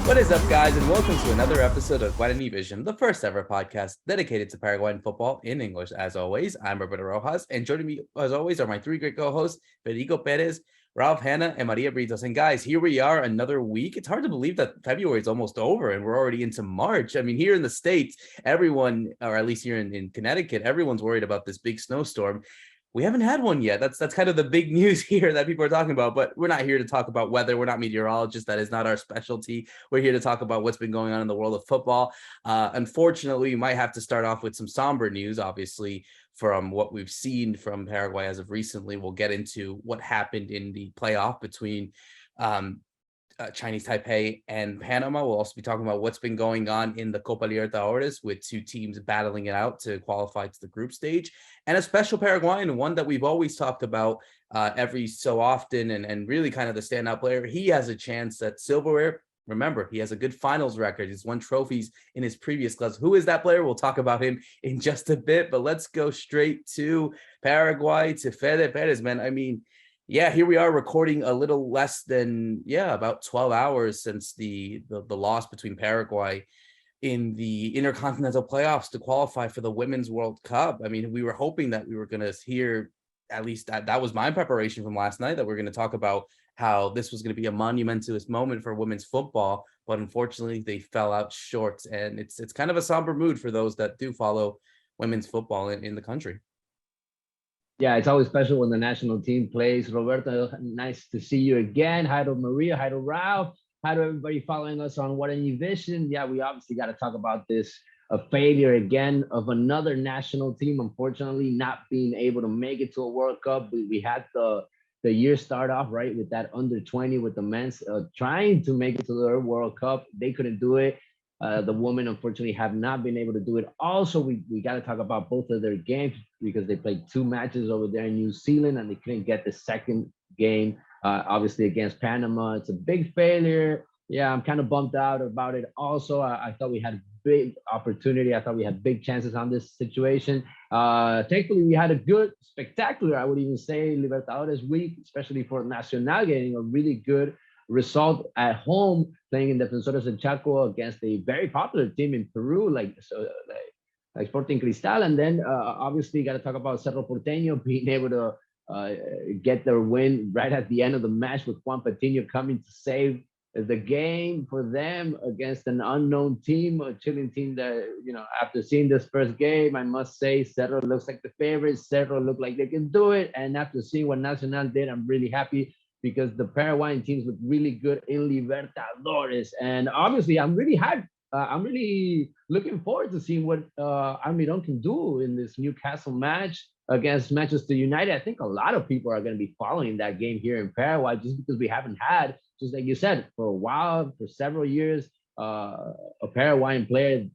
What is up, guys, and welcome to another episode of Guarani Vision, the first ever podcast dedicated to Paraguayan football in English. As always, I'm Roberto Rojas, and joining me, as always, are my three great co-hosts, Fede Perez, Ralph Hannah, and Maria Britos. And guys, here we are, another week. It's hard to believe that February is almost over, and we're already into March. I mean, here in the States, everyone, or at least here in Connecticut, everyone's worried about this big snowstorm. We haven't had one yet. That's kind of the big news here that people are talking about, but we're not here to talk about weather. We're not meteorologists. That is not our specialty. We're here to talk about what's been going on in the world of football. Unfortunately, we might have to start off with some somber news, obviously, from what we've seen from Paraguay as of recently. We'll get into what happened in the playoff between Chinese Taipei and Panama. We'll also be talking about what's been going on in the Copa Libertadores with two teams battling it out to qualify to the group stage, and a special Paraguayan, one that we've always talked about every so often, and really kind of the standout player. He has a chance at silverware. Remember, he has a good finals record. He's won trophies in his previous clubs. Who is that player? We'll talk about him in just a bit, but let's go straight to Paraguay, to Fede Perez, man. I mean, yeah, here we are recording a little less than, about 12 hours since the loss between Paraguay in the Intercontinental Playoffs to qualify for the Women's World Cup. I mean, we were hoping that we were going to hear, at least that was my preparation from last night, that we're going to talk about how this was going to be a monumentous moment for women's football, but unfortunately they fell out short, and it's kind of a somber mood for those that do follow women's football in the country. Yeah, it's always special when the national team plays. Roberto, nice to see you again. Hi to Maria, hi to Ralph, hi to everybody following us on Guarani Vision. Yeah, we obviously got to talk about this, a failure again of another national team, unfortunately, not being able to make it to a World Cup. We had the year start off, right, with that under 20 with the men's trying to make it to the World Cup. They couldn't do it. The women, unfortunately, have not been able to do it. Also, we got to talk about both of their games because they played two matches over there in New Zealand and they couldn't get the second game, obviously, against Panama. It's a big failure. Yeah, I'm kind of bummed out about it. Also, I thought we had a big opportunity. I thought we had big chances on this situation. Thankfully, we had a good, spectacular, I would even say, Libertadores week, especially for Nacional getting a really good result at home, playing in Defensores del Chaco against a very popular team in Peru, like Sporting Cristal. And then obviously got to talk about Cerro Porteño being able to get their win right at the end of the match with Juan Patiño coming to save the game for them against an unknown team, a Chilean team that, after seeing this first game, I must say Cerro looks like the favorite. Cerro look like they can do it. And after seeing what Nacional did, I'm really happy, because the Paraguayan teams look really good in Libertadores. And obviously, I'm really hyped. I'm really looking forward to seeing what Almiron can do in this Newcastle match against Manchester United. I think a lot of people are going to be following that game here in Paraguay, just because we haven't had, just like you said, for a while, for several years, a Paraguayan player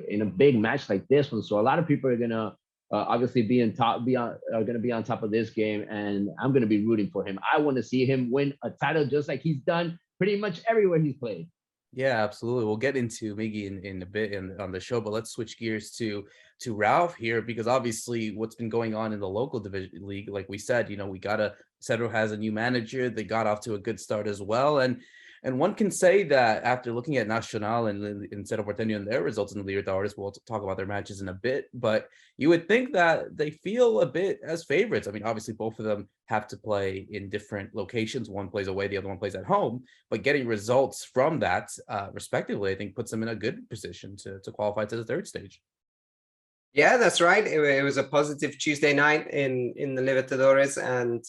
in a big match like this one. So a lot of people are going to obviously are going to be on top of this game, and I'm going to be rooting for him. I want to see him win a title just like he's done pretty much everywhere he's played. Yeah, absolutely. We'll get into Miggy in a bit on the show, but let's switch gears to Ralph here, because obviously what's been going on in the local division league, like we said, Cedro has a new manager. They got off to a good start as well, and one can say that after looking at Nacional and Cerro Porteño and their results in the Libertadores, we'll talk about their matches in a bit, but you would think that they feel a bit as favorites. I mean, obviously both of them have to play in different locations. One plays away, the other one plays at home, but getting results from that, respectively, I think puts them in a good position to qualify to the third stage. Yeah, that's right. It was a positive Tuesday night in the Libertadores, and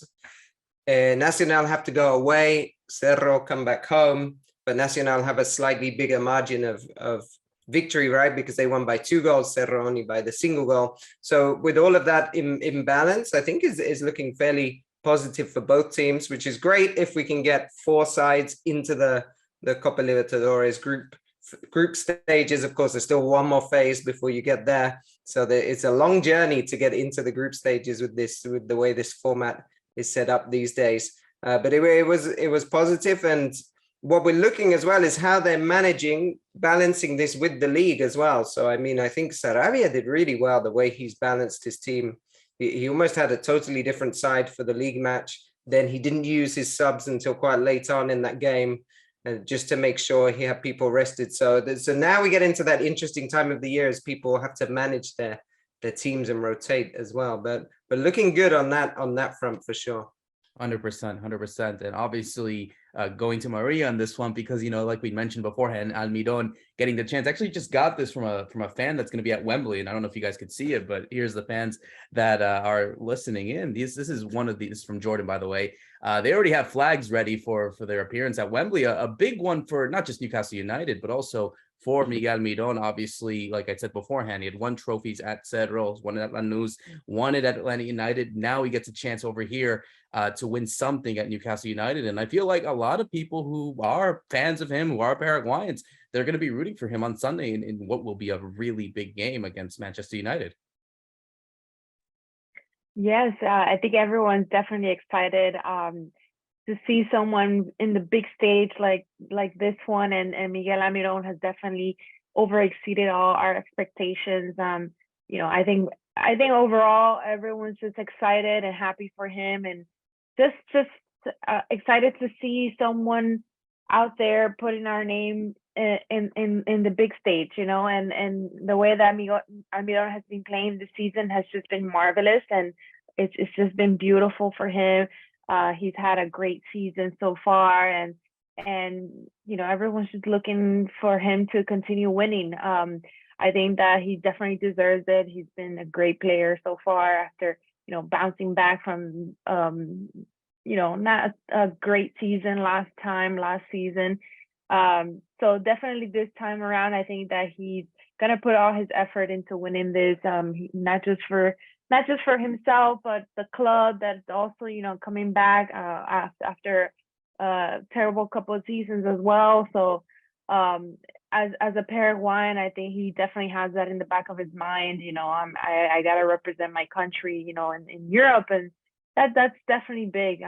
Nacional have to go away. Cerro come back home, but Nacional have a slightly bigger margin of victory, right? Because they won by 2 goals, Cerro only by the single goal. So with all of that in balance, I think is looking fairly positive for both teams, which is great if we can get 4 sides into the Copa Libertadores group stages. Of course, there's still one more phase before you get there. So it's a long journey to get into the group stages with the way this format is set up these days. But it was positive, and what we're looking as well is how they're balancing this with the league as well. So I mean, I think Sarabia did really well the way he's balanced his team. He almost had a totally different side for the league match. Then he didn't use his subs until quite late on in that game. just to make sure he had people rested. So now we get into that interesting time of the year as people have to manage their teams and rotate as well. But looking good on that front for sure. 100%. And obviously going to Maria on this one, because, like we mentioned beforehand, Almiron getting the chance. Actually just got this from a fan that's going to be at Wembley. And I don't know if you guys could see it, but here's the fans that are listening in. This is one of these from Jordan, by the way. They already have flags ready for their appearance at Wembley. A big one for not just Newcastle United, but also for Miguel Almiron. Obviously, like I said beforehand, he had won trophies at Cerro, won at Lanús, won it at Atlanta United. Now he gets a chance over here to win something at Newcastle United. And I feel like a lot of people who are fans of him, who are Paraguayans, they're going to be rooting for him on Sunday in what will be a really big game against Manchester United. Yes, I think everyone's definitely excited to see someone in the big stage like this one, and Miguel Almiron has definitely overexceeded all our expectations. I think overall everyone's just excited and happy for him, and just excited to see someone out there putting our name in the big stage, and the way that Almiron has been playing this season has just been marvelous, and it's just been beautiful for him. He's had a great season so far, and everyone's just looking for him to continue winning. I think that he definitely deserves it. He's been a great player so far after bouncing back from not a great season last season. So definitely this time around, I think that he's gonna put all his effort into winning this, not just for himself, but the club that's also coming back after a terrible couple of seasons as well. So as a Paraguayan, I think he definitely has that in the back of his mind. I gotta represent my country, in Europe, and that's definitely big.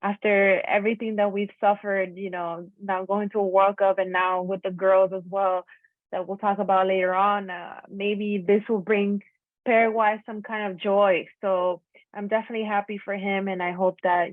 After everything that we've suffered, now going to a World Cup, and now with the girls as well, that we'll talk about later on, maybe this will bring Paraguay some kind of joy. So I'm definitely happy for him, and I hope that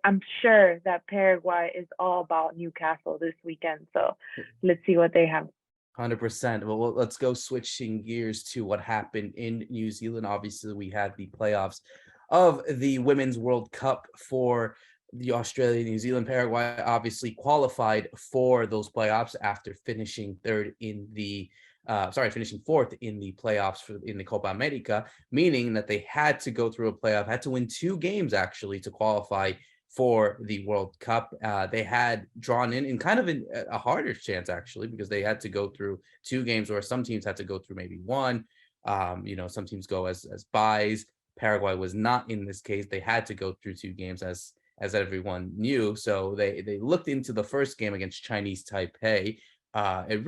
I'm sure that Paraguay is all about Newcastle this weekend. So let's see what they have. 100%. Well, let's go switching gears to what happened in New Zealand. Obviously, we had the playoffs of the Women's World Cup for the Australia, New Zealand. Paraguay obviously qualified for those playoffs after finishing fourth in the playoffs in the Copa America, meaning that they had to go through a playoff, had to win 2 games actually to qualify for the World Cup. They had drawn in kind of a harder chance actually, because they had to go through 2 games, where some teams had to go through maybe 1. Some teams go as byes. Paraguay was not in this case. They had to go through 2 games as everyone knew. So they looked into the first game against Chinese Taipei. A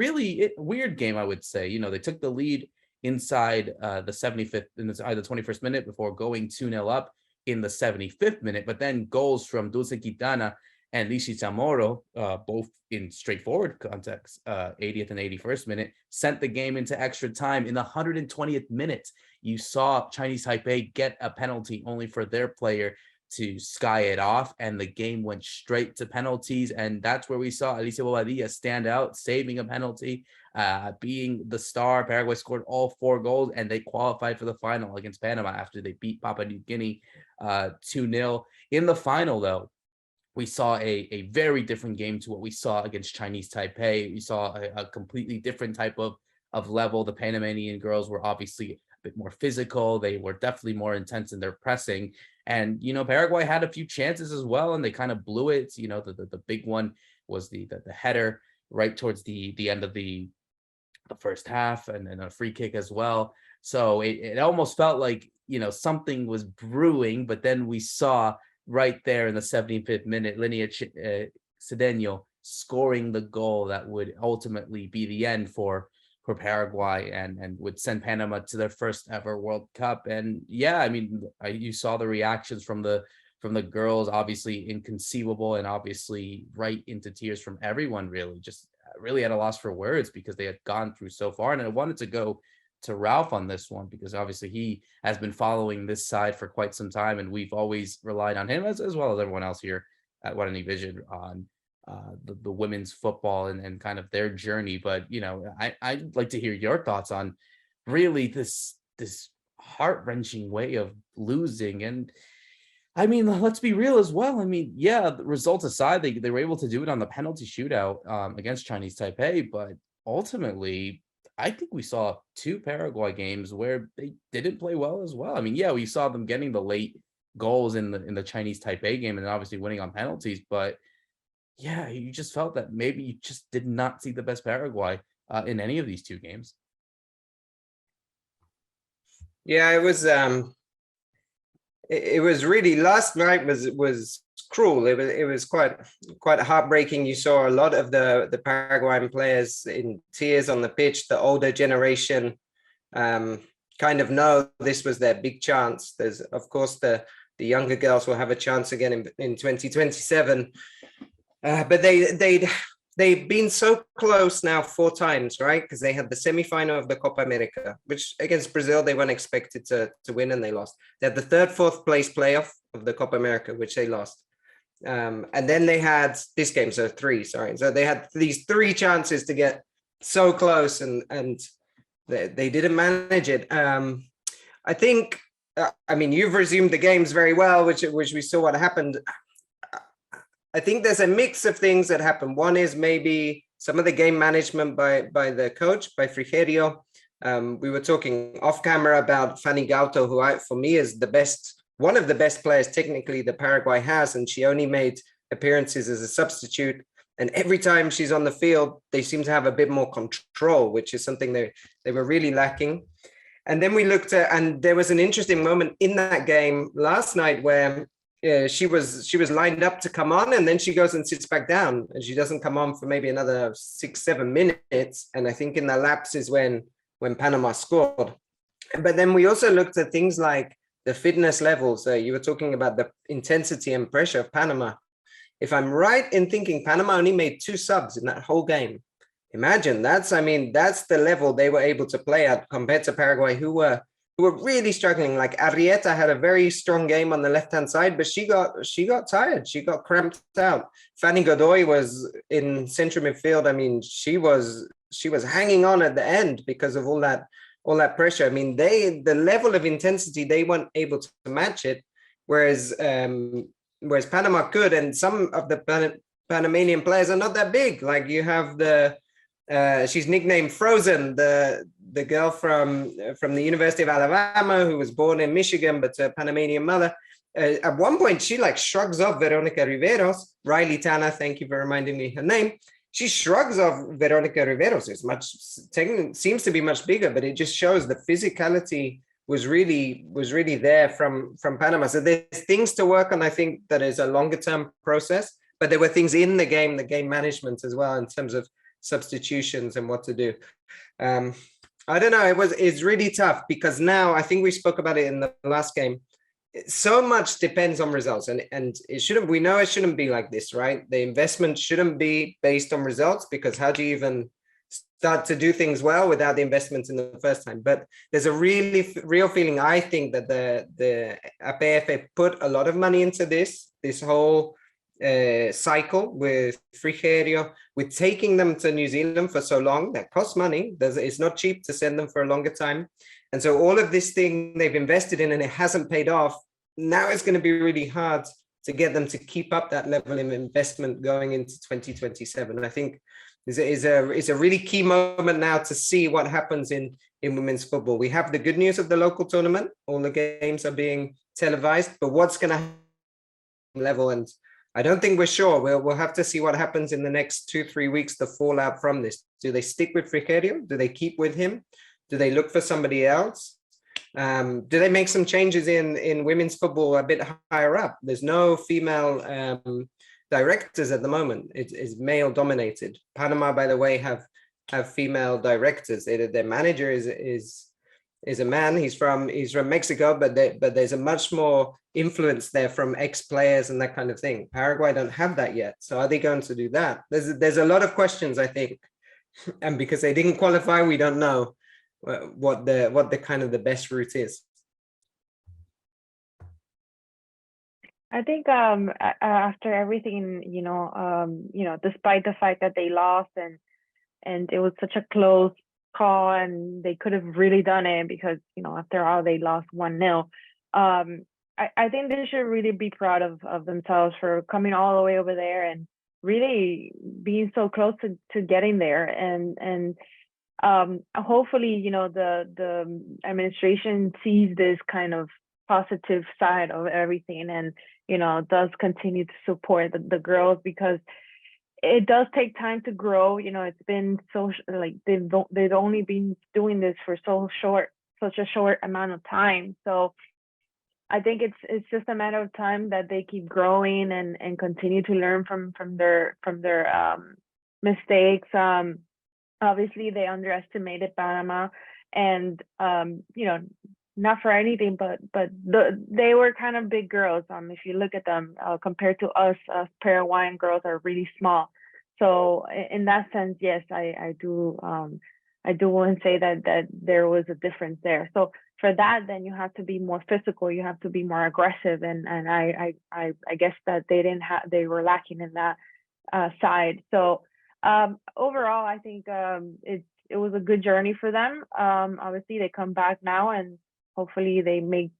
weird game, I would say. They took the lead inside the 75th, inside the 21st minute, before going 2-0 up in the 75th minute. But then goals from Dulce Quintana and Lishi Chamorro, both in straightforward context, 80th and 81st minute, sent the game into extra time. In the 120th minute, you saw Chinese Taipei get a penalty, only for their player to sky it off, and the game went straight to penalties. And that's where we saw Alicia Bobadilla stand out, saving a penalty, being the star. Paraguay scored all 4 goals, and they qualified for the final against Panama after they beat Papua New Guinea 2-0. In the final, though, we saw a very different game to what we saw against Chinese Taipei. We saw a completely different type of level. The Panamanian girls were obviously a bit more physical. They were definitely more intense in their pressing. And, Paraguay had a few chances as well, and they kind of blew it. The big one was the header right towards the end of the first half, and then a free kick as well. So it almost felt like, something was brewing, but then we saw right there in the 75th minute, Linnea Cedeno scoring the goal that would ultimately be the end for Paraguay and would send Panama to their first ever World Cup. And yeah, you saw the reactions from the girls, obviously inconceivable, and obviously right into tears from everyone, really at a loss for words, because they had gone through so far. And I wanted to go to Ralph on this one, because obviously he has been following this side for quite some time, and we've always relied on him as well as everyone else here at Guarani Vision on the women's football and kind of their journey. But I'd like to hear your thoughts on really this heart-wrenching way of losing. And I mean, let's be real as well. I mean, yeah, the results aside, they were able to do it on the penalty shootout against Chinese Taipei, but ultimately, I think we saw 2 Paraguay games where they didn't play well as well. I mean, yeah, we saw them getting the late goals in the Chinese Taipei game and obviously winning on penalties, but yeah, you just felt that maybe you just did not see the best Paraguay in any of these 2 games. Yeah, it was really, last night was cruel. It was quite heartbreaking. You saw a lot of the Paraguayan players in tears on the pitch. The older generation kind of know this was their big chance. There's, of course, the younger girls will have a chance again in 2027. But they've been so close now 4 times, right? Because they had the semi-final of the Copa America, which against Brazil, they weren't expected to win and they lost. They had the 3rd, 4th place playoff of the Copa America, which they lost. And then they had this game, so 3, sorry. So they had these 3 chances to get so close and they didn't manage it. I think, I mean, you've resumed the games very well, which we saw what happened. I think there's a mix of things that happen. One is maybe some of the game management by the coach, by Frigerio. We were talking off camera about Fanny Gauto, who for me is one of the best players technically that Paraguay has, and she only made appearances as a substitute. And every time she's on the field, they seem to have a bit more control, which is something they were really lacking. And then we looked at, and there was an interesting moment in that game last night where she was lined up to come on, and then she goes and sits back down, and she doesn't come on for maybe another 6-7 minutes. And I think in the lapse is when Panama scored. But then we also looked at things like the fitness levels. You were talking about the intensity and pressure of Panama. If I'm right in thinking, Panama only made 2 subs in that whole game. Imagine that's the level they were able to play at compared to Paraguay, who were really struggling. Like Arrieta had a very strong game on the left-hand side, but she got tired. She got cramped out. Fanny Godoy was in central midfield. I mean, she was hanging on at the end because of all that pressure. I mean, the level of intensity, they weren't able to match it, whereas Panama could. And some of the Panamanian players are not that big. Like you have she's nicknamed Frozen, the girl from the University of Alabama, who was born in Michigan, but a Panamanian mother. At one point, she shrugs off Veronica Riveros. Riley Tanner, thank you for reminding me her name. She shrugs off Veronica Riveros. Seems to be much bigger, but it just shows the physicality was really there from Panama. So there's things to work on. I think that is a longer term process, but there were things in the game management as well, in terms of substitutions and what to do. I don't know. It's really tough because now I think we spoke about it in the last game. So much depends on results, and it shouldn't. We know it shouldn't be like this, right? The investment shouldn't be based on results, because how do you even start to do things well without the investments in the first time? But there's a real feeling, I think, that the APF put a lot of money into this whole cycle with Frigerio, with taking them to New Zealand for so long. That costs money. It's not cheap to send them for a longer time. And so all of this thing they've invested in and it hasn't paid off. Now it's going to be really hard to get them to keep up that level of investment going into 2027. I think is a really key moment now to see what happens in women's football. We have the good news of the local tournament. All the games are being televised, but what's going to happen level? And I don't think we're sure. We'll have to see what happens in the next 2-3 weeks, the fallout from this. Do they stick with Frigerio? Do they keep with him? Do they look for somebody else? Do they make some changes in women's football a bit higher up? There's no female directors at the moment. It's male dominated. Panama, by the way, have female directors. Their manager is a man. He's from Mexico, but there's a much more influence there from ex-players and that kind of thing. Paraguay don't have that yet. So are they going to do that? There's a lot of questions, I think, and because they didn't qualify, we don't know what the kind of the best route is. I think after everything, despite the fact that they lost and it was such a close call and they could have really done it because, after all they lost 1-0. I think they should really be proud of themselves for coming all the way over there and really being so close to getting there. And hopefully, the administration sees this kind of positive side of everything and, does continue to support the girls, because it does take time to grow. It's been so like they've only been doing this for such a short amount of time. So I think it's just a matter of time that they keep growing and continue to learn from their mistakes. Obviously they underestimated Panama, and not for anything, but they were kind of big girls. If you look at them compared to us Paraguayan girls are really small. So in that sense, yes, I do want to say that there was a difference there. So for that, then you have to be more physical, you have to be more aggressive, and I guess that they were lacking in that side. So overall, I think it was a good journey for them. Obviously, they come back now, and hopefully they make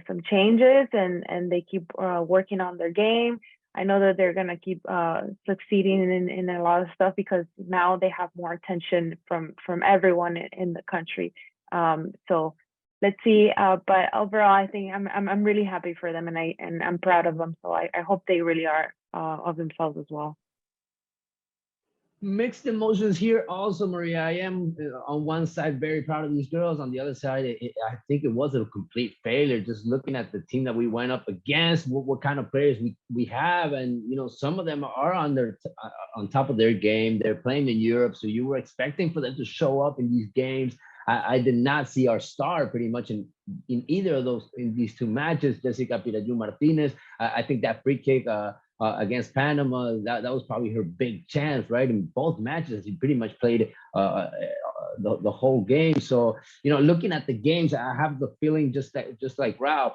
some changes and they keep working on their game. I know that they're gonna keep succeeding in a lot of stuff because now they have more attention from everyone in the country. So let's see. But overall, I think I'm really happy for them, and I'm proud of them. So I hope they really are of themselves as well. Mixed emotions here also, Maria. I am on one side very proud of these girls. On the other side, I think it was a complete failure. Just looking at the team that we went up against, what kind of players we have, and some of them are on top of their game. They're playing in Europe, so you were expecting for them to show up in these games. I did not see our star pretty much in either of those in these two matches. Jessica Piraju Martinez, I think that free kick against Panama, that was probably her big chance, right? In both matches, he pretty much played the whole game. So, looking at the games, I have the feeling just like Ralph,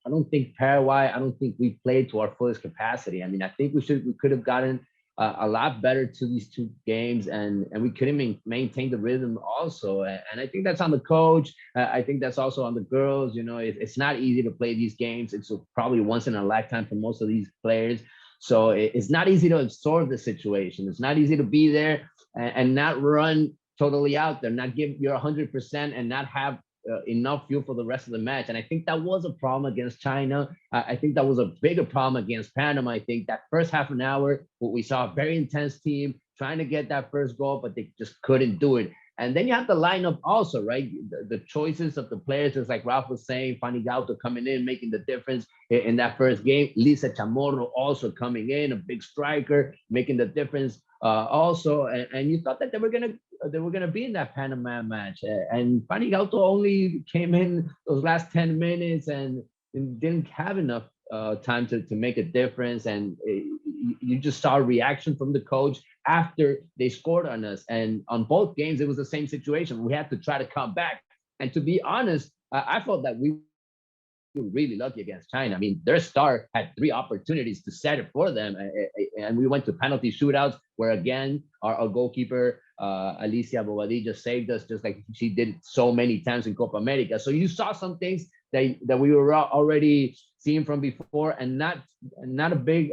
I don't think Paraguay, I don't think we played to our fullest capacity. I mean, I think we could have gotten a lot better to these two games, and we couldn't maintain the rhythm also. And I think that's on the coach. I think that's also on the girls. It's not easy to play these games. It's probably once in a lifetime for most of these players. So it's not easy to absorb the situation. It's not easy to be there and not run totally out there, not give your 100% and not have enough fuel for the rest of the match. And I think that was a problem against China. I think that was a bigger problem against Panama. I think that first half an hour, we saw a very intense team trying to get that first goal, but they just couldn't do it. And then you have the lineup also, right? The choices of the players, just like Ralph was saying, Fanny Gauto coming in, making the difference in that first game. Lisa Chamorro also coming in, a big striker, making the difference also. And you thought that they were gonna be in that Panama match. And Fanny Gauto only came in those last 10 minutes and didn't have enough time to make a difference. And you just saw a reaction from the coach after they scored on us. And on both games, it was the same situation. We had to try to come back. And to be honest, I felt that we were really lucky against China. I mean, their star had 3 opportunities to set it for them. And we went to penalty shootouts where, again, our goalkeeper, Alicia Bobadilla, saved us just like she did so many times in Copa America. So you saw some things that we were already seeing from before, and not a big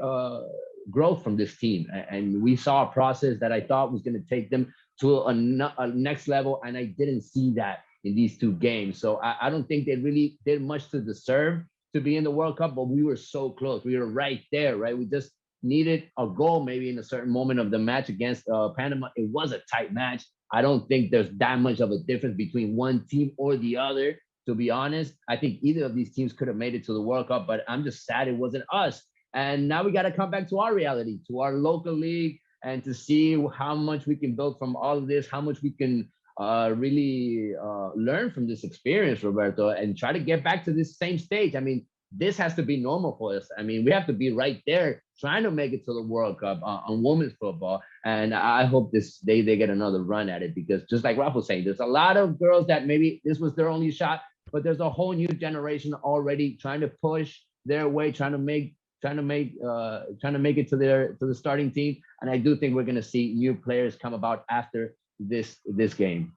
growth from this team. And we saw a process that I thought was going to take them to a next level, and I didn't see that in these 2 games. So I don't think they really did much to deserve to be in the World Cup, but we were so close. We were right there, right? We just needed a goal maybe in a certain moment of the match against Panama. It was a tight match. I don't think there's that much of a difference between one team or the other. To be honest, I think either of these teams could have made it to the World Cup, but I'm just sad it wasn't us. And now we got to come back to our reality, to our local league, and to see how much we can build from all of this, how much we can really learn from this experience, Roberto, and try to get back to this same stage. I mean, this has to be normal for us. I mean, we have to be right there trying to make it to the World Cup on women's football. And I hope they get another run at it, because just like Ralph was saying, there's a lot of girls that maybe this was their only shot, but there's a whole new generation already trying to push their way, trying to make trying to make it to the starting team. And I do think we're going to see new players come about after this game.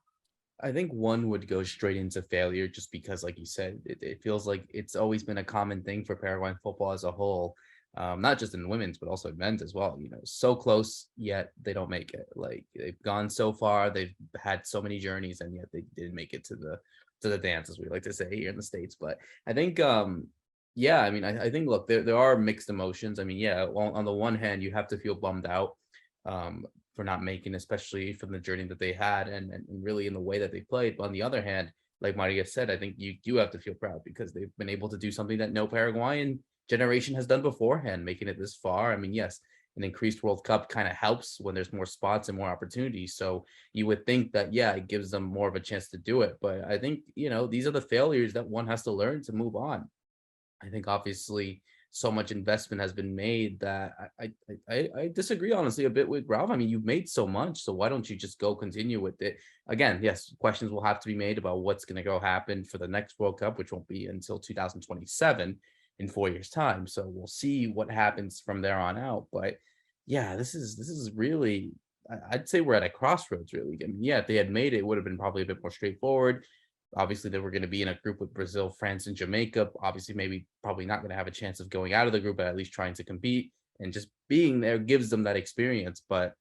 I think one would go straight into failure just because, like you said, it feels like it's always been a common thing for Paraguayan football as a whole, not just in women's, but also in men's as well. So close, yet they don't make it. Like they've gone so far, they've had so many journeys, and yet they didn't make it to the dance, as we like to say here in the States. But I think, yeah, I mean, I think, look, there are mixed emotions. I mean, yeah, on the one hand, you have to feel bummed out. For not making, especially from the journey that they had and really in the way that they played. But on the other hand, like Maria said, I think you do have to feel proud because they've been able to do something that no Paraguayan generation has done beforehand, making it this far. I mean, yes, an increased World Cup kind of helps when there's more spots and more opportunities. So you would think that, yeah, it gives them more of a chance to do it. But I think, these are the failures that one has to learn to move on. I think obviously so much investment has been made that I disagree honestly a bit with Ralph. I mean, you've made so much, so why don't you just go continue with it? Again, yes, questions will have to be made about what's going to go happen for the next World Cup, which won't be until 2027 in 4 years' time. So we'll see what happens from there on out. But yeah, this is really, I'd say we're at a crossroads, really. I mean, yeah, if they had made it, it would have been probably a bit more straightforward. Obviously, they were going to be in a group with Brazil, France, and Jamaica. Obviously, probably not going to have a chance of going out of the group, but at least trying to compete. And just being there gives them that experience. But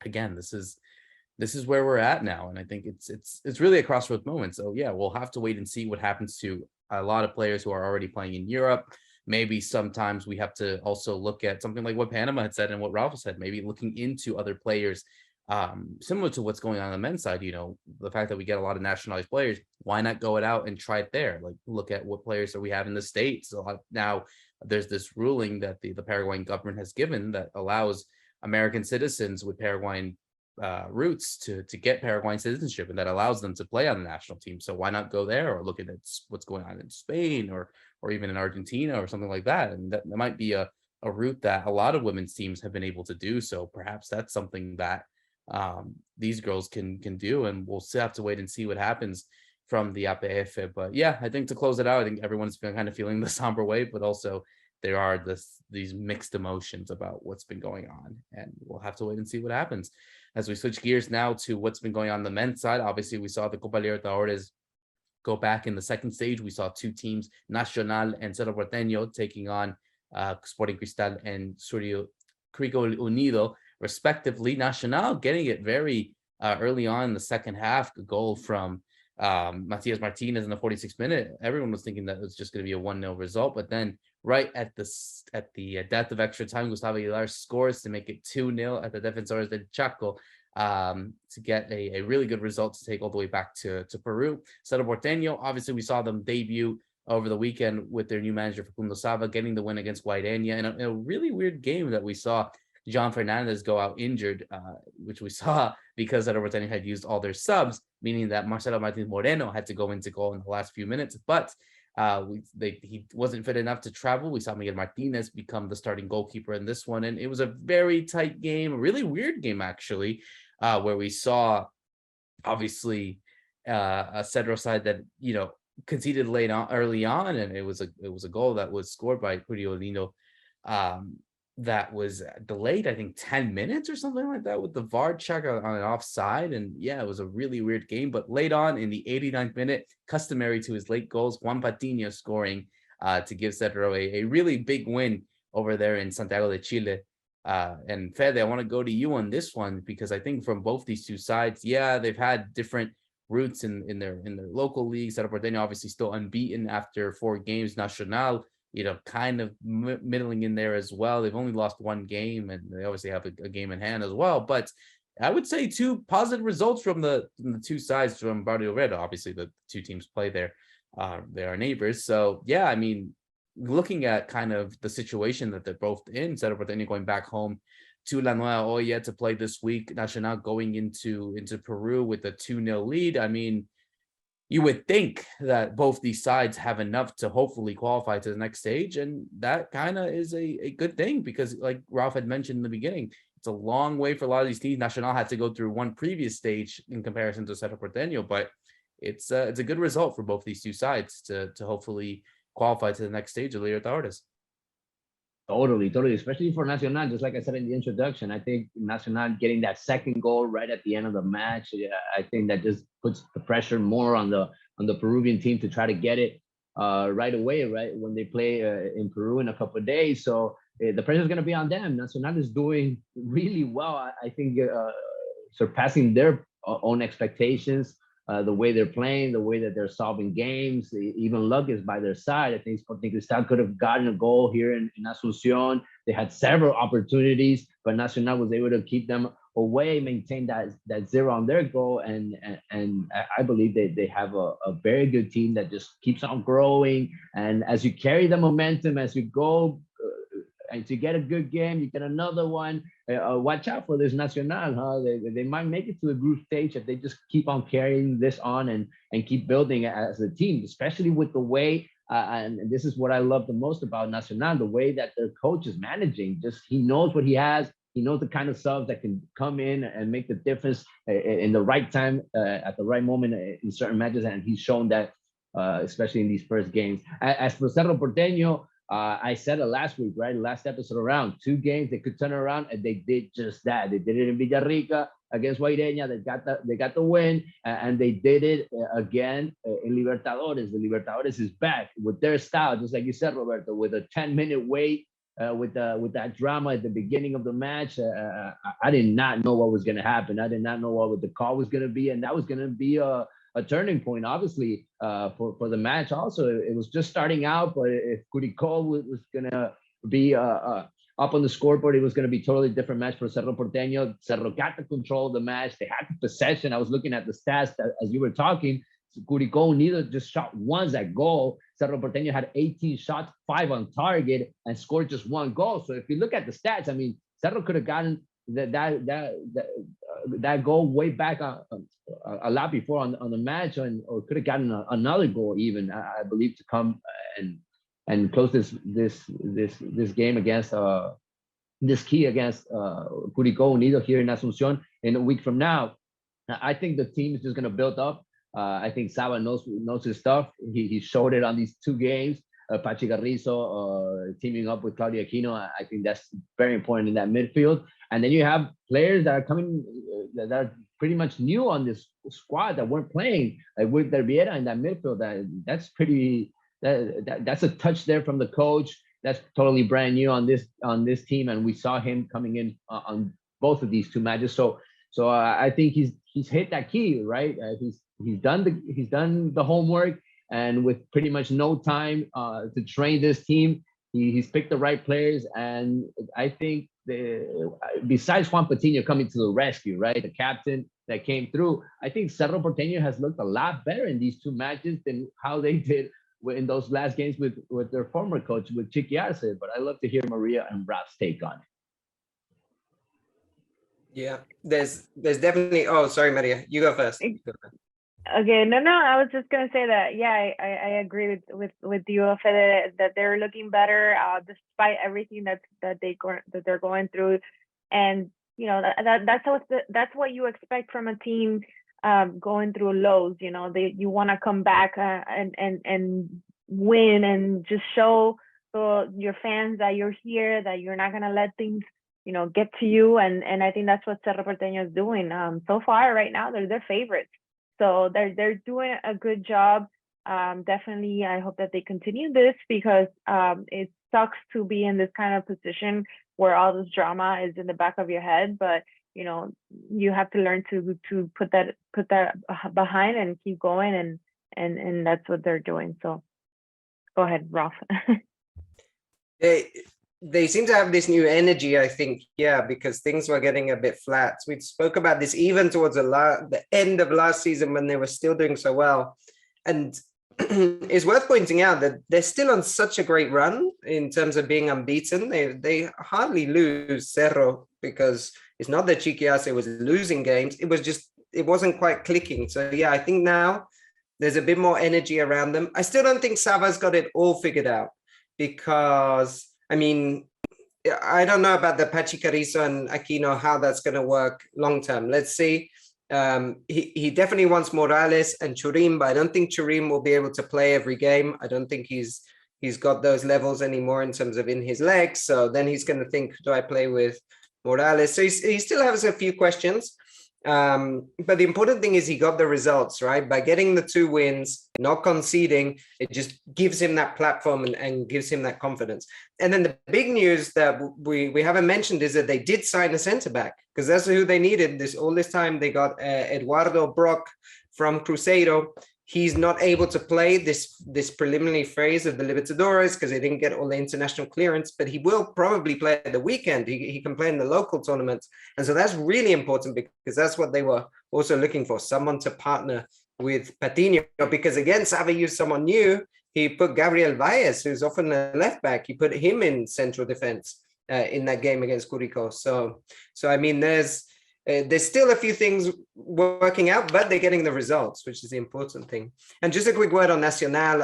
again, this is where we're at now, and I think it's really a crossroads moment. So yeah, we'll have to wait and see what happens to a lot of players who are already playing in Europe. Maybe sometimes we have to also look at something like what Panama had said and what Ralph said. Maybe looking into other players. Similar to what's going on the men's side, the fact that we get a lot of nationalized players, why not go it out and try it there? Like look at what players that we have in the States. Now there's this ruling that the Paraguayan government has given that allows American citizens with Paraguayan roots to get Paraguayan citizenship, and that allows them to play on the national team. So why not go there or look at what's going on in Spain or even in Argentina or something like that? And that might be a route that a lot of women's teams have been able to do. So perhaps that's something that these girls can do, and we'll still have to wait and see what happens from the APF. But yeah, I think to close it out, I think everyone's been kind of feeling the somber way, but also there are these mixed emotions about what's been going on, and we'll have to wait and see what happens. As we switch gears now to what's been going on the men's side, obviously we saw the Copa Libertadores go back in the second stage. We saw two teams, Nacional and Cerro Porteño, taking on Sporting Cristal and Crico Unido, respectively. Nacional getting it very early on in the second half, a goal from Matias Martinez in the 46th minute. Everyone was thinking that it was just going to be a 1-0 result, but then right at the death of extra time, Gustavo Aguilar scores to make it 2-0 at the Defensores del Chaco, to get a really good result to take all the way back to Peru. Cerro Porteño, obviously we saw them debut over the weekend with their new manager Facundo Sava, getting the win against Guarani in a really weird game that we saw John Fernandez go out injured, which we saw because Cerro Porteño had used all their subs, meaning that Marcelo Martinez Moreno had to go into goal in the last few minutes. But he wasn't fit enough to travel. We saw Miguel Martinez become the starting goalkeeper in this one, and it was a very tight game, a really weird game actually, where we saw obviously a Cedro side that conceded early on, and it was a goal that was scored by Curio Lindo, that was delayed, I think 10 minutes or something like that, with the VAR check on an offside. And yeah, it was a really weird game. But late on in the 89th minute, customary to his late goals, Juan Patiño scoring to give Cedro a really big win over there in Santiago de Chile. And Fede, I want to go to you on this one, because I think from both these two sides, yeah, they've had different roots in their local leagues. Cerro Porteño obviously still unbeaten after 4 games. Nacional, kind of middling in there as well. They've only lost 1 game, and they obviously have a game in hand as well. But I would say 2 positive results from the 2 sides from Barrio Red. Obviously, the 2 teams play there. They are neighbors. So, yeah, I mean, looking at kind of the situation that they're both in, Cerro Porteño going back home to La Nueva Olla to play this week, Nacional going into Peru with a 2-0 lead. I mean, you would think that both these sides have enough to hopefully qualify to the next stage. And that kind of is a good thing, because like Ralph had mentioned in the beginning, it's a long way for a lot of these teams. Nacional had to go through one previous stage in comparison to Cerro Porteño, but it's a good result for both these 2 sides to hopefully qualify to the next stage of Libertadores. Totally. Especially for Nacional, just like I said in the introduction, I think Nacional getting that second goal right at the end of the match, I think that just puts the pressure more on the Peruvian team to try to get it right away, right when they play in Peru in a couple of days. So the pressure is going to be on them. Nacional is doing really well. I think surpassing their own expectations. The way they're playing, the way that they're solving games, even luck is by their side. I think Sporting Cristal could have gotten a goal here in Asunción. They had several opportunities, but Nacional was able to keep them away, maintain that zero on their goal, and I believe they have a very good team that just keeps on growing. And as you carry the momentum, as you go, and to get a good game, you get another one. Watch out for this Nacional, huh? They might make it to the group stage if they just keep on carrying this on and keep building as a team, especially with the way, and this is what I love the most about Nacional, the way that their coach is managing. Just he knows what he has. He knows the kind of subs that can come in and make the difference in the right time, at the right moment in certain matches, and he's shown that, especially in these first games. As for Cerro Porteño, I said it last week, right? Last episode around 2 games they could turn around, and they did just that. They did it in Villarrica against Guaireña. They got the win, and they did it again in Libertadores. The Libertadores is back with their style, just like you said, Roberto, with a 10-minute wait, with that drama at the beginning of the match. I did not know what was going to happen. I did not know what the call was going to be, and that was going to be a turning point, obviously, for the match. Also, it was just starting out, but if Curicó was going to be up on the scoreboard, it was going to be a totally different match for Cerro Porteño. Cerro got the control of the match. They had the possession. I was looking at the stats as you were talking. Curicó neither just shot once at goal. Cerro Porteño had 18 shots, 5 on target, and scored just 1 goal. So if you look at the stats, I mean, Cerro could have gotten that goal way back a lot before on the match, or could have gotten another goal even, I believe, to come and close this game against this key against Curicó Unido here in Asunción in a week from now. I think the team is just going to build up. I think Saba knows his stuff. He showed it on these 2 games. Pachi Garrizo teaming up with Claudio Aquino. I think that's very important in that midfield. And then you have players that are coming that are pretty much new on this squad that weren't playing, like with Derbiera in that midfield. That's a touch there from the coach. That's totally brand new on this team, and we saw him coming in on both of these 2 matches. So I think he's hit that key, right? He's done the homework, and with pretty much no time to train this team, he's picked the right players. And I think besides Juan Patiño coming to the rescue, right, the captain that came through, I think Cerro Porteño has looked a lot better in these 2 matches than how they did in those last games with their former coach, with Chiqui Arce. But I love to hear Maria and Ralph's take on it. Yeah, there's definitely. Oh, sorry, Maria, you go first. Okay, no, I was just gonna say that. Yeah, I agree with you, Fede, that they're looking better despite everything that they're going through, and you know that's what you expect from a team going through lows. You know, you want to come back and win and just show your fans that you're here, that you're not gonna let things get to you, and I think that's what Cerro Porteño is doing. So far, right now, they're favorites. So they're doing a good job. Definitely, I hope that they continue this, because it sucks to be in this kind of position where all this drama is in the back of your head. But you have to learn to put that behind and keep going, and that's what they're doing. So go ahead, Ralph. They seem to have this new energy, I think, because things were getting a bit flat. We spoke about this even towards the end of last season when they were still doing so well. And it's worth pointing out that they're still on such a great run in terms of being unbeaten. They hardly lose Cerro, because it's not that Chiqui Arce was losing games. It wasn't quite clicking. So I think now there's a bit more energy around them. I still don't think Saba's got it all figured out, because I mean, I don't know about the Pachi Carrizo and Aquino, how that's going to work long term. Let's see. He definitely wants Morales and Churim, but I don't think Churim will be able to play every game. I don't think he's he's got those levels anymore in terms of in his legs. So then he's going to think, do I play with Morales? So he still has a few questions. But the important thing is he got the results, right? By getting the 2 wins, not conceding, it just gives him that platform and gives him that confidence. And then the big news that we haven't mentioned is that they did sign a centre-back, because that's who they needed all this time. They got Eduardo Brock from Cruzeiro. He's not able to play this preliminary phase of the Libertadores because they didn't get all the international clearance, but he will probably play at the weekend. He can play in the local tournaments. And so that's really important, because that's what they were also looking for, someone to partner with Patiño. Because again, Xavi used someone new. He put Gabriel Valles, who's often a left back. He put him in central defense in that game against Curicó. So I mean, there's still a few things working out, but they're getting the results, which is the important thing. And just a quick word on Nacional.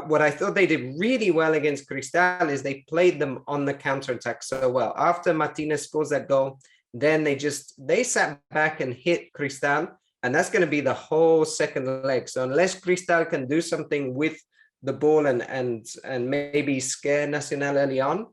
What I thought they did really well against Cristal is they played them on the counterattack so well. After Martinez scores that goal, then they sat back and hit Cristal, and that's going to be the whole second leg. So unless Cristal can do something with the ball and maybe scare Nacional early on,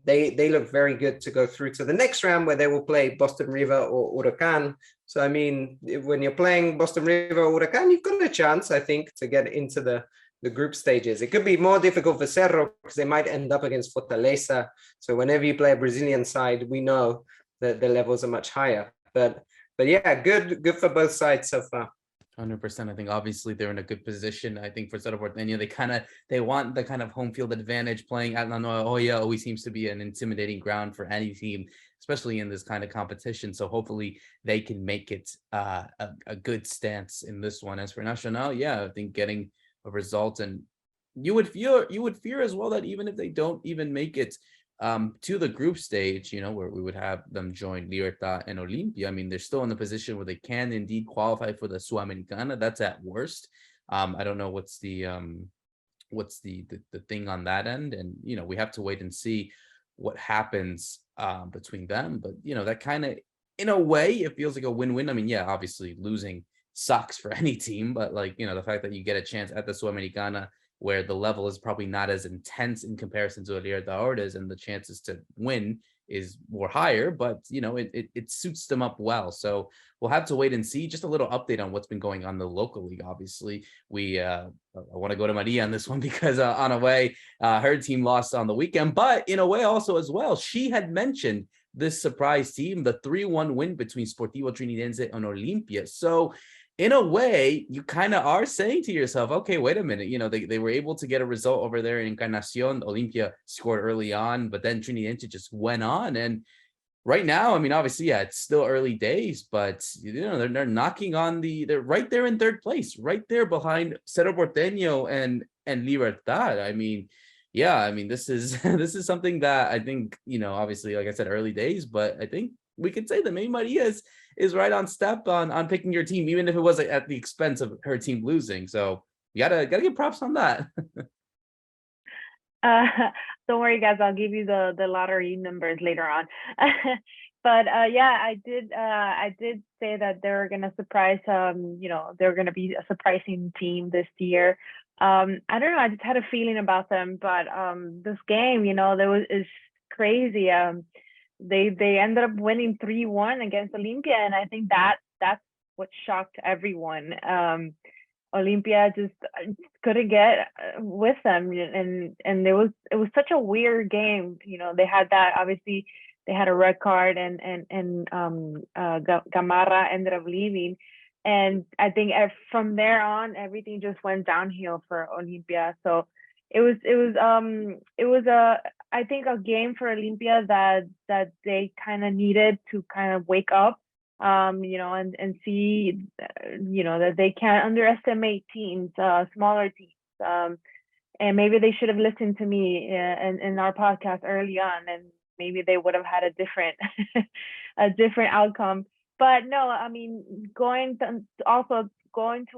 they look very good to go through to the next round, where they will play Boston River or Huracan. So, I mean, when you're playing Boston River or Huracan, you've got a chance, I think, to get into the group stages. It could be more difficult for Cerro because they might end up against Fortaleza. So whenever you play a Brazilian side, we know that the levels are much higher. But yeah, good for both sides so far. 100%. I think obviously they're in a good position. I think for Cerro Porteño, they want the kind of home field advantage. Playing at La Nueva Olla always seems to be an intimidating ground for any team, especially in this kind of competition. So hopefully they can make it a good stance in this one. As for Nacional, yeah, I think getting a result, and you would fear as well that even if they don't even make it to the group stage, where we would have them join Libertad and Olimpia. I mean, they're still in the position where they can indeed qualify for the Sudamericana. That's at worst. I don't know what's the thing on that end, and we have to wait and see what happens between them. But that kind of, in a way, it feels like a win-win. I mean, yeah, obviously losing sucks for any team, but the fact that you get a chance at the Sudamericana, where the level is probably not as intense in comparison to a Libertadores, and the chances to win is more higher, but it suits them up well. So we'll have to wait and see. Just a little update on what's been going on in the local league. Obviously, I want to go to Maria on this one because on a way, her team lost on the weekend, but in a way also as well, she had mentioned this surprise team, the 3-1 win between Sportivo Trinidense and Olimpia. So in a way, you kind of are saying to yourself, okay, wait a minute. They were able to get a result over there in Encarnacion. Olimpia scored early on, but then Trinidense just went on. And right now, I mean, obviously, yeah, it's still early days, but they're knocking on they're right there in third place, right there behind Cerro Porteño and Libertad. I mean, yeah, I mean, this is something that I think, obviously, like I said, early days, but I think we could say that maybe Maria is right on step on picking your team, even if it was at the expense of her team losing. So you gotta get props on that. Don't worry, guys. I'll give you the lottery numbers later on. But yeah, I did say that they're gonna surprise. They're gonna be a surprising team this year. I don't know. I just had a feeling about them, but this game, is crazy. They ended up winning 3-1 against Olimpia, and I think that's what shocked everyone. Olympia just couldn't get with them, and it was such a weird game. They had that, obviously they had a red card, and Gamarra ended up leaving, and I think from there on everything just went downhill for Olympia. So it was I think a game for Olimpia that they kind of needed to kind of wake up, and see, that they can't underestimate teams, smaller teams, and maybe they should have listened to me in our podcast early on, and maybe they would have had a different outcome. But no, I mean, going to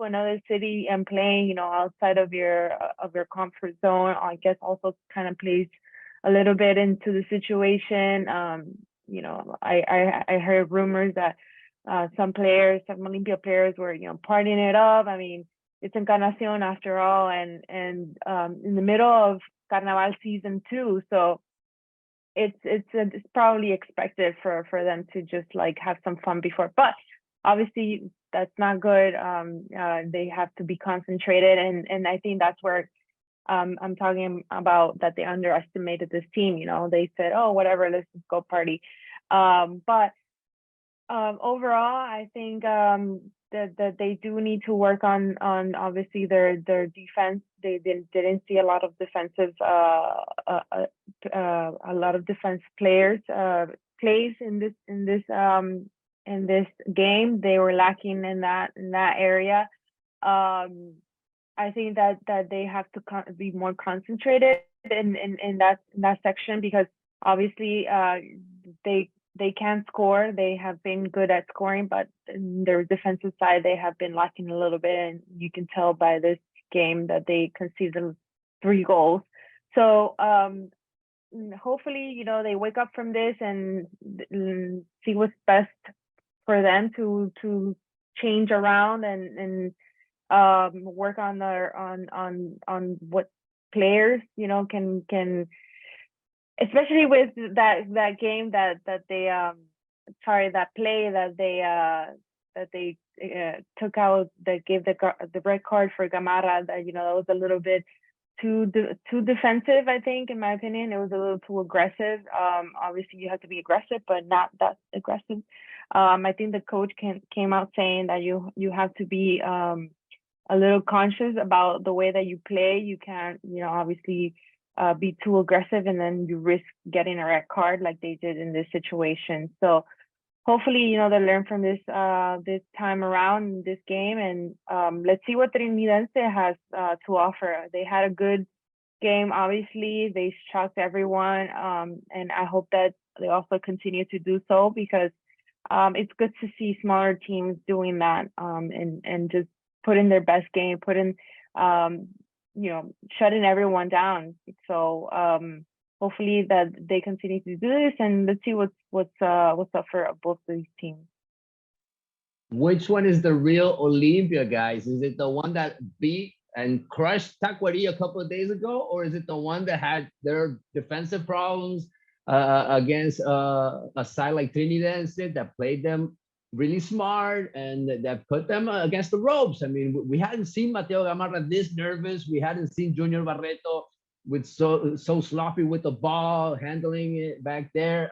another city and playing, outside of your comfort zone, I guess also kind of plays a little bit into the situation. I heard rumors that some Olympia players were, partying it up. I mean, it's Encarnacion after all, and in the middle of Carnaval season 2, so it's probably expected for them to just like have some fun before, but obviously that's not good. They have to be concentrated, and I think that's where I'm talking about that they underestimated this team. You know, they said, oh, whatever, let's just go party. But overall, I think that they do need to work on obviously their defense. They didn't see a lot of defensive players plays in this game. They were lacking in that area. I think that they have to be more concentrated in that section, because obviously they can score. They have been good at scoring, but in their defensive side, they have been lacking a little bit. And you can tell by this game that they conceded 3 goals. So hopefully, you know, they wake up from this and see what's best for them to change around and work on their on what players, you know, can. Especially with that game that they that play that they took out, that gave the red card for Gamarra, that, you know, that was a little bit too defensive. I think, in my opinion, it was a little too aggressive. Obviously you have to be aggressive, but not that aggressive. I think the coach came out saying that you have to be a little conscious about the way that you play. You can't, you know, obviously be too aggressive, and then you risk getting a red card like they did in this situation. So hopefully, you know, they learn from this this time around, this game, and let's see what Trinidense has to offer. They had a good game, obviously. They shocked everyone, and I hope that they also continue to do so, because it's good to see smaller teams doing that, and just put in their best game, put in you know, shutting everyone down. So hopefully that they continue to do this, and let's see what's up for both of these teams. Which one is the real Olimpia, guys? Is it the one that beat and crushed Tacuary a couple of days ago, or is it the one that had their defensive problems against a side like Trinidense that played them really smart and that put them against the ropes? I mean, we hadn't seen Mateo Gamarra this nervous. We hadn't seen Junior Barreto with so sloppy with the ball, handling it back there.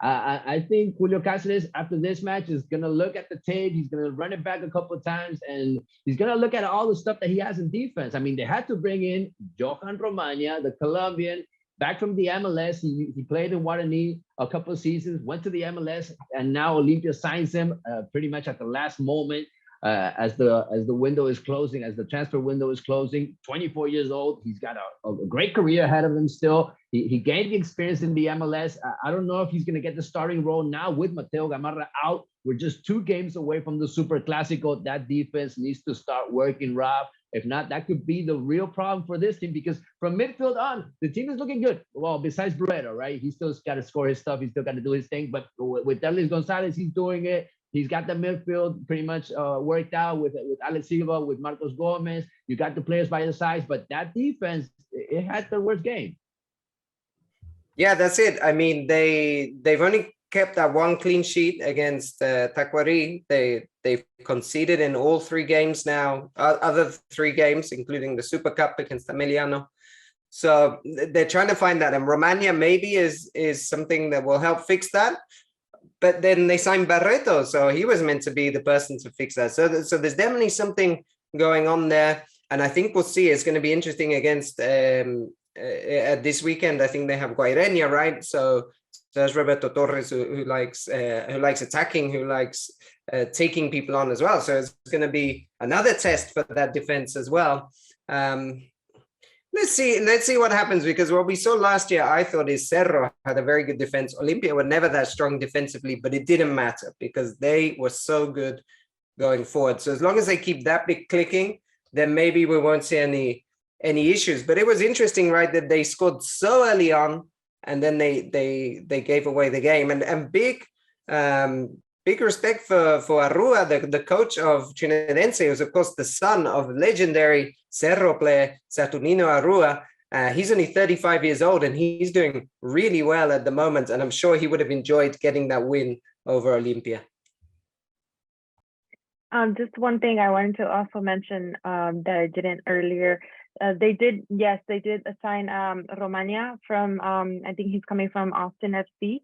I think Julio Cáceres, after this match, is going to look at the tape. He's going to run it back a couple of times, and he's going to look at all the stuff that he has in defense. I mean, they had to bring in Johan Romagna, the Colombian, back from the MLS. He played in Guarani a couple of seasons, went to the MLS, and now Olimpia signs him pretty much at the last moment, as the window is closing, as the transfer window is closing. 24 years old. He's got a great career ahead of him still. He gained the experience in the MLS. I don't know if he's going to get the starting role now with Mateo Gamarra out. We're just 2 games away from the Super Clásico. That defense needs to start working, Rob. If not, that could be the real problem for this team, because from midfield on, the team is looking good. Well, besides Barreto, right? He still got to score his stuff. He's still got to do his thing. But with Derlis Gonzalez, he's doing it. He's got the midfield pretty much worked out with Alex Silva, with Marcos Gomez. You got the players by the sides, but that defense, it had the worst game. Yeah, that's it. I mean, they've only kept that 1 clean sheet against Tacuary. They've conceded in all 3 games now, other 3 games, including the Super Cup against Emiliano. So they're trying to find that. And Romagna maybe is something that will help fix that. But then they signed Barreto, so he was meant to be the person to fix that. So there's definitely something going on there. And I think we'll see. It's going to be interesting against this weekend. I think they have Guairenia, right? So there's Roberto Torres who likes attacking, who likes taking people on as well. So it's going to be another test for that defense as well. Let's see what happens, because what we saw last year, I thought, is Cerro had a very good defense. Olimpia were never that strong defensively, but it didn't matter because they were so good going forward. So as long as they keep that bit clicking, then maybe we won't see any issues. But it was interesting, right, that they scored so early on, and then they gave away the game. And big big respect for Arrua, the coach of Trinadense, who's of course the son of legendary Cerro player Saturnino Arrua. He's only 35 years old and he's doing really well at the moment. And I'm sure he would have enjoyed getting that win over Olympia. Just one thing I wanted to also mention that I didn't earlier. They did assign Romania from, I think he's coming from Austin FC.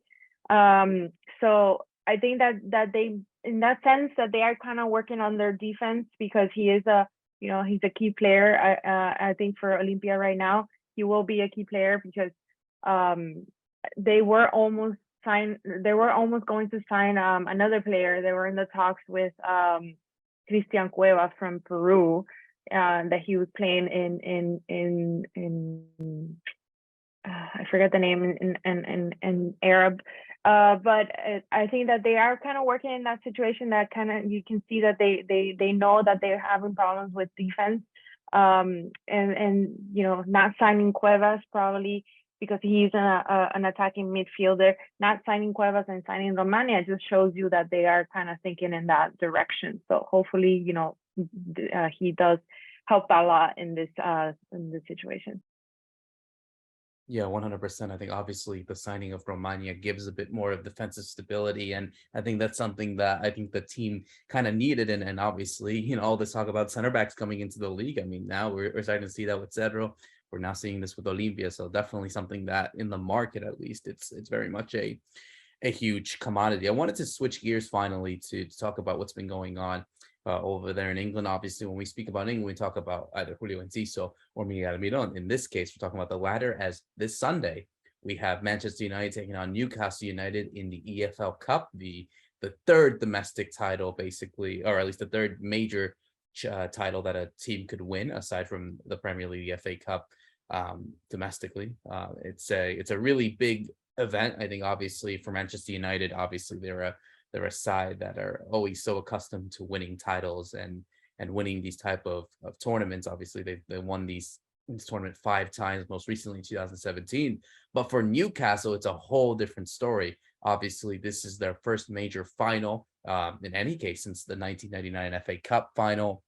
So I think that they, in that sense, that they are kind of working on their defense because he is he's a key player. I think for Olympia right now, he will be a key player because they were almost going to sign another player. They were in the talks with Cristian Cuevas from Peru, that he was playing in I forget the name in Arab. But I think that they are kind of working in that situation that kind of, you can see that they know that they're having problems with defense, and not signing Cuevas probably because he's an attacking midfielder. Not signing Cuevas and signing Romania just shows you that they are kind of thinking in that direction. So hopefully, he does help a lot in this situation. Yeah, 100%. I think obviously the signing of Romania gives a bit more of defensive stability. And I think that's something that I think the team kind of needed. And obviously, all this talk about center backs coming into the league. I mean, now we're starting to see that with Cedro. We're now seeing this with Olympia. So definitely something that in the market, at least, it's very much a huge commodity. I wanted to switch gears finally to talk about what's been going on over there in England. Obviously, when we speak about England, we talk about either Julio Enciso or Miguel Almiron. In this case, we're talking about the latter, as this Sunday, we have Manchester United taking on Newcastle United in the EFL Cup, the third domestic title, basically, or at least the third major title that a team could win, aside from the Premier League, the FA Cup, domestically. It's a really big event. I think, obviously, for Manchester United, obviously, they're a side that are always so accustomed to winning titles and winning these type of tournaments. Obviously, they won this tournament 5 times, most recently in 2017. But for Newcastle, it's a whole different story. Obviously, this is their first major final, in any case, since the 1999 FA Cup final.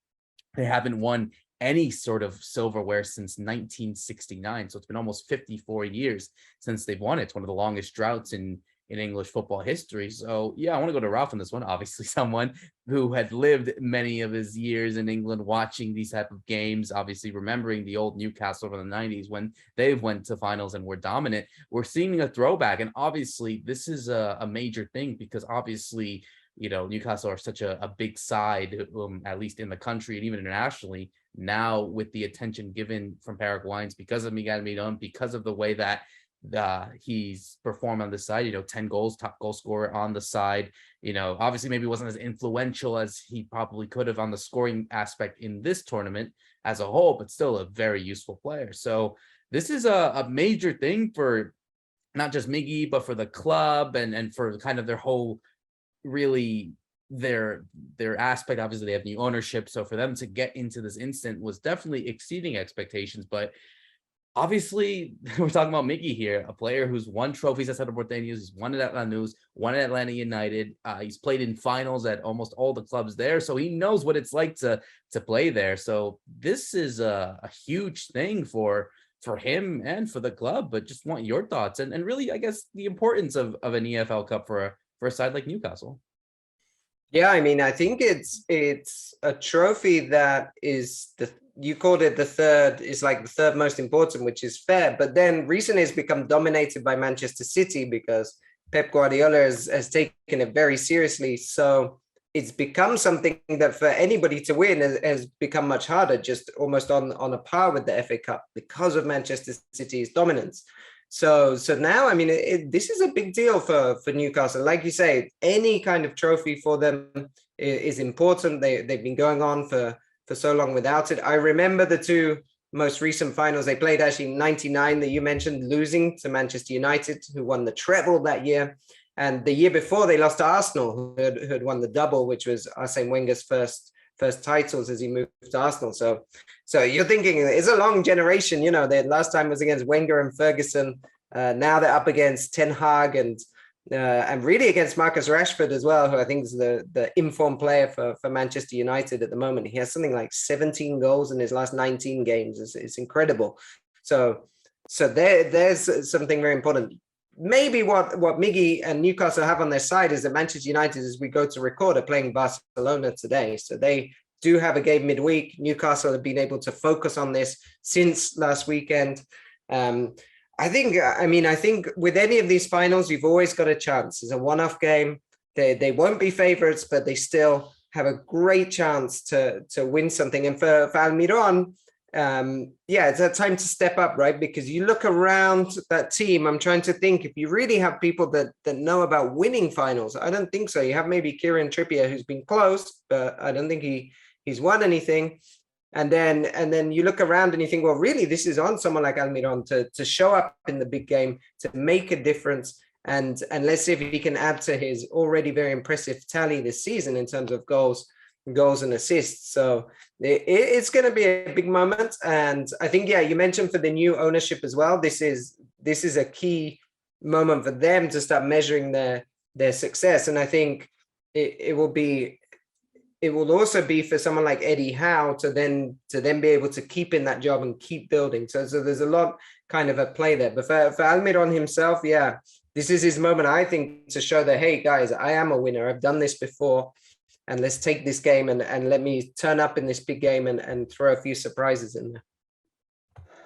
They haven't won any sort of silverware since 1969. So it's been almost 54 years since they've won it. It's one of the longest droughts in English football history. So yeah, I want to go to Ralph on this one. Obviously, someone who had lived many of his years in England watching these type of games, obviously remembering the old Newcastle from the 90s when they went to finals and were dominant. We're seeing a throwback, and obviously this is a major thing because obviously, Newcastle are such a big side, at least in the country and even internationally. Now with the attention given from Paraguayans because of Miguel Almiron, because of the way that he's performed on the side, 10 goals, top goal scorer on the side, obviously maybe wasn't as influential as he probably could have on the scoring aspect in this tournament as a whole, but still a very useful player. So this is a major thing for not just Miggy, but for the club and for kind of their whole, really their aspect. Obviously they have new ownership, so for them to get into this instant was definitely exceeding expectations. But obviously, we're talking about Miggy here, a player who's won trophies at Cerro Porteño, he's won it at Lanús, won at Atlanta United. He's played in finals at almost all the clubs there, so he knows what it's like to play there. So this is a huge thing for him and for the club. But just want your thoughts and really, I guess, the importance of an EFL Cup for a side like Newcastle. Yeah, I mean, I think it's a trophy that is you called it the third, is like the third most important, which is fair. But then recently it's become dominated by Manchester City because Pep Guardiola has taken it very seriously. So it's become something that for anybody to win has become much harder, just almost on a par with the FA Cup because of Manchester City's dominance. So now, I mean, this is a big deal for Newcastle. Like you say, any kind of trophy for them is important. They've been going on for so long without it. I remember the 2 most recent finals they played, actually in 99 that you mentioned, losing to Manchester United, who won the treble that year. And the year before they lost to Arsenal, who had won the double, which was Arsene Wenger's first titles as he moved to Arsenal. So you're thinking it's a long generation, the last time was against Wenger and Ferguson. Now they're up against Ten Hag and and really against Marcus Rashford as well, who I think is the informed player for Manchester United at the moment. He has something like 17 goals in his last 19 games. It's incredible. So there's something very important. Maybe what Miggy and Newcastle have on their side is that Manchester United, as we go to record, are playing Barcelona today. So they do have a game midweek. Newcastle have been able to focus on this since last weekend. I think with any of these finals, you've always got a chance. It's a one-off game. They won't be favorites, but they still have a great chance to win something. And for Almiron, it's a time to step up, right? Because you look around that team, I'm trying to think if you really have people that know about winning finals. I don't think so. You have maybe Kieran Trippier, who's been close, but I don't think he's won anything. And then you look around and you think, well, really, this is on someone like Almiron to show up in the big game, to make a difference. And let's see if he can add to his already very impressive tally this season in terms of goals and assists. So it's going to be a big moment. And I think, you mentioned for the new ownership as well, this is a key moment for them to start measuring their success. And I think it will also be for someone like Eddie Howe to then be able to keep in that job and keep building. So there's a lot kind of at play there. But for Almiron himself, this is his moment, I think, to show that, hey, guys, I am a winner. I've done this before. And let's take this game and let me turn up in this big game and throw a few surprises in there.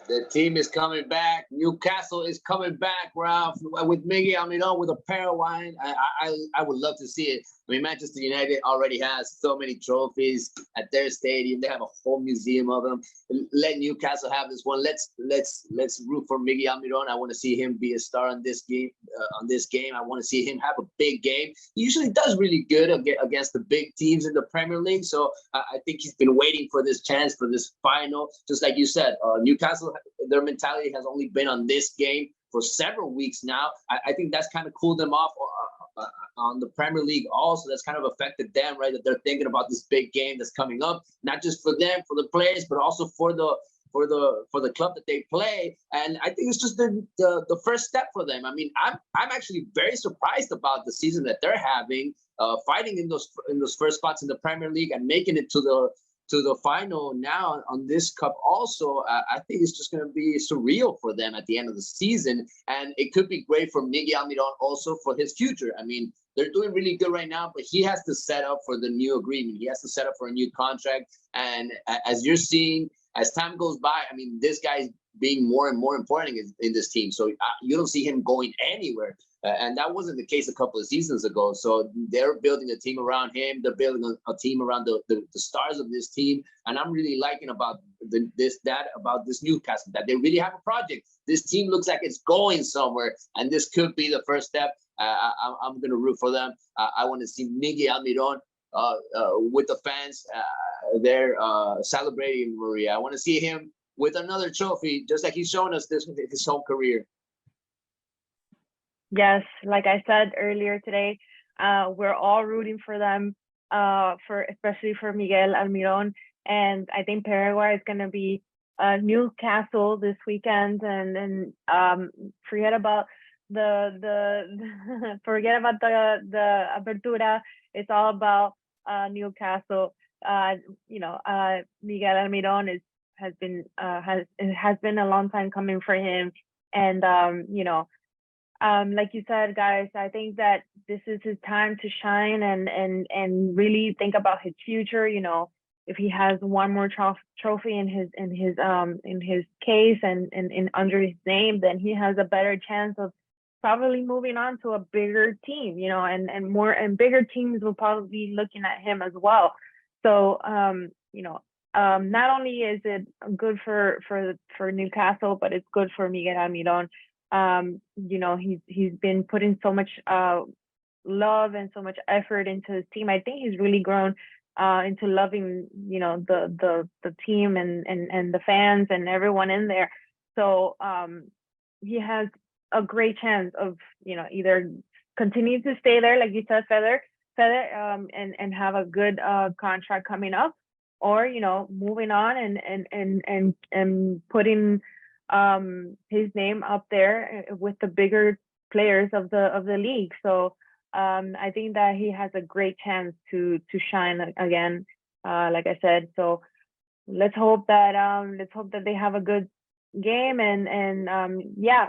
The team is coming back. Newcastle is coming back, Ralph, with Miguel Almiron, with a Paraguayan. I would love to see it. I mean, Manchester United already has so many trophies at their stadium. They have a whole museum of them. Let Newcastle have this one. Let's root for Miguel Almiron. I want to see him be a star on this game. I want to see him have a big game. He usually does really good against the big teams in the Premier League. So I think he's been waiting for this chance, for this final. Just like you said, Newcastle, their mentality has only been on this game for several weeks now. I think that's kind of cooled them off on the Premier League also. That's kind of affected them, right? That they're thinking about this big game that's coming up, not just for them, for the players, but also for the club that they play. And I think it's just the first step for them. I mean, I'm actually very surprised about the season that they're having, fighting in those first spots in the Premier League and making it to the final now on this cup also. I think it's just going to be surreal for them at the end of the season. And it could be great for Miguel Almiron also for his future. I mean, they're doing really good right now, but he has to set up for the new agreement. He has to set up for a new contract. And as you're seeing, as time goes by, I mean, this guy's being more and more important in this team. So you don't see him going anywhere. And that wasn't the case a couple of seasons ago. So they're building a team around him. They're building a team around the stars of this team. And I'm really liking about this Newcastle, that they really have a project. This team looks like it's going somewhere. And this could be the first step. I'm going to root for them. I want to see Miguel Almiron with the fans there celebrating Maria. I want to see him with another trophy, just like he's shown us this his whole career. Yes, like I said earlier today, we're all rooting for them, especially for Miguel Almiron. And I think Paraguay is going to be Newcastle this weekend, and forget about the Apertura. It's all about Newcastle. Miguel Almiron has been a long time coming for him, and like you said, guys, I think that this is his time to shine and really think about his future. You know, if he has one more trophy in his case and under his name, then he has a better chance of probably moving on to a bigger team. You know, and bigger teams will probably be looking at him as well. So not only is it good for Newcastle, but it's good for Miguel Almiron. He's been putting so much love and so much effort into his team. I think he's really grown into loving, the team and the fans and everyone in there. So he has a great chance of, either continue to stay there, like you said, Fede, and have a good contract coming up, or, moving on and putting his name up there with the bigger players of the league. So I think that he has a great chance to shine again, like I said. So let's hope that they have a good game, and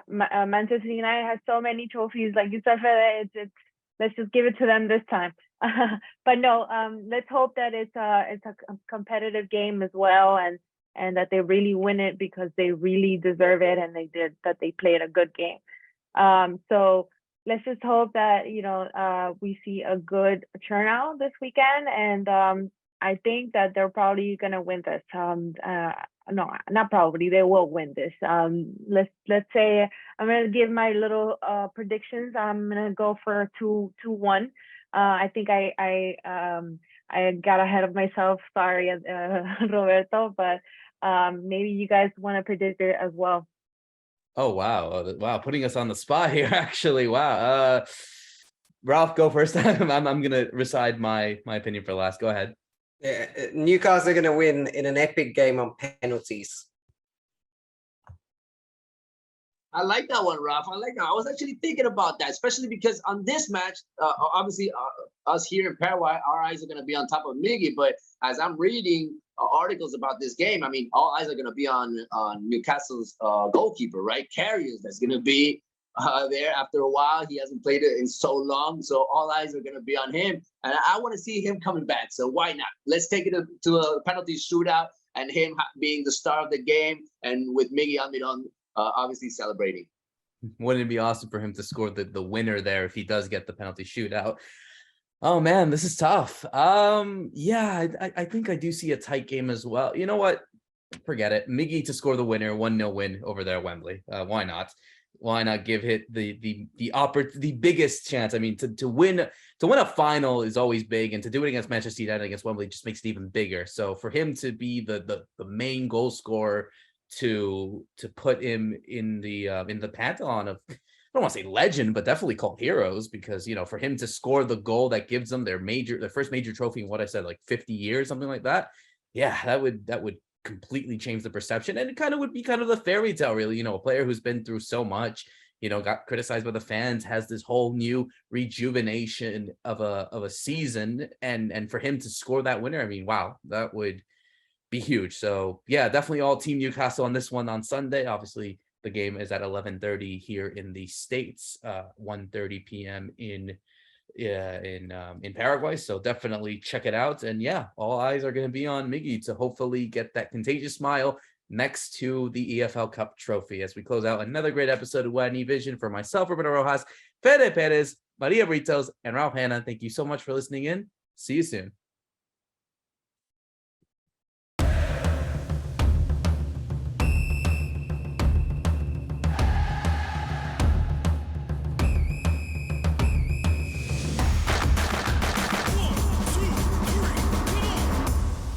Manchester United has so many trophies, like you said, Fede. It's let's just give it to them this time. But no, let's hope that it's a competitive game as well, and that they really win it, because they really deserve it, and they played a good game. So let's just hope that we see a good turnout this weekend, and I think that they're probably gonna win this. No, not probably. They will win this. Let's say I'm gonna give my little predictions. I'm gonna go for 2-1. I think I got ahead of myself. Sorry, Roberto, but maybe you guys want to predict it as well. Oh wow, putting us on the spot here. Actually, wow. Ralph, go first. I'm gonna recite my opinion for last. Go ahead. Yeah, Newcastle are going to win in an epic game on penalties. I like that one, Ralph. I like that. I was actually thinking about that, especially because on this match, obviously, us here in Paraguay, our eyes are going to be on top of Miggy. But as I'm reading articles about this game, I mean, all eyes are going to be on Newcastle's goalkeeper, right? Karius, that's going to be there after a while. He hasn't played it in so long, so all eyes are going to be on him, and I want to see him coming back. So why not? Let's take it to a penalty shootout, and him being the star of the game, and with Miguel Almiron obviously celebrating. Wouldn't it be awesome for him to score the winner there if he does get the penalty shootout? Oh man, this is tough. Yeah, I think I do see a tight game as well. You know what? Forget it. Miggy to score the winner, 1-0 win over there at Wembley. Why not? Why not give it the biggest chance? I mean, to win a final is always big, and to do it against Manchester United, against Wembley, just makes it even bigger. So for him to be the main goal scorer, to put him in the pantheon of, I don't want to say legend, but definitely called heroes, because for him to score the goal that gives them their first major trophy in, what I said, like 50 years, something like that. Yeah, that would completely change the perception, and it kind of would be kind of the fairy tale, really. A player who's been through so much, got criticized by the fans, has this whole new rejuvenation of a season, and for him to score that winner, I mean, wow, that would be huge. So yeah, definitely all team Newcastle on this one on Sunday. Obviously the game is at 11:30 here in the States, 1:30 p.m. in Paraguay. So definitely check it out. And yeah, all eyes are going to be on Miggy to hopefully get that contagious smile next to the EFL Cup trophy, as we close out another great episode of Guarani Vision. For myself, Roberto Rojas, Fede Perez, Maria Britos, and Ralph Hannah, thank you so much for listening in. See you soon.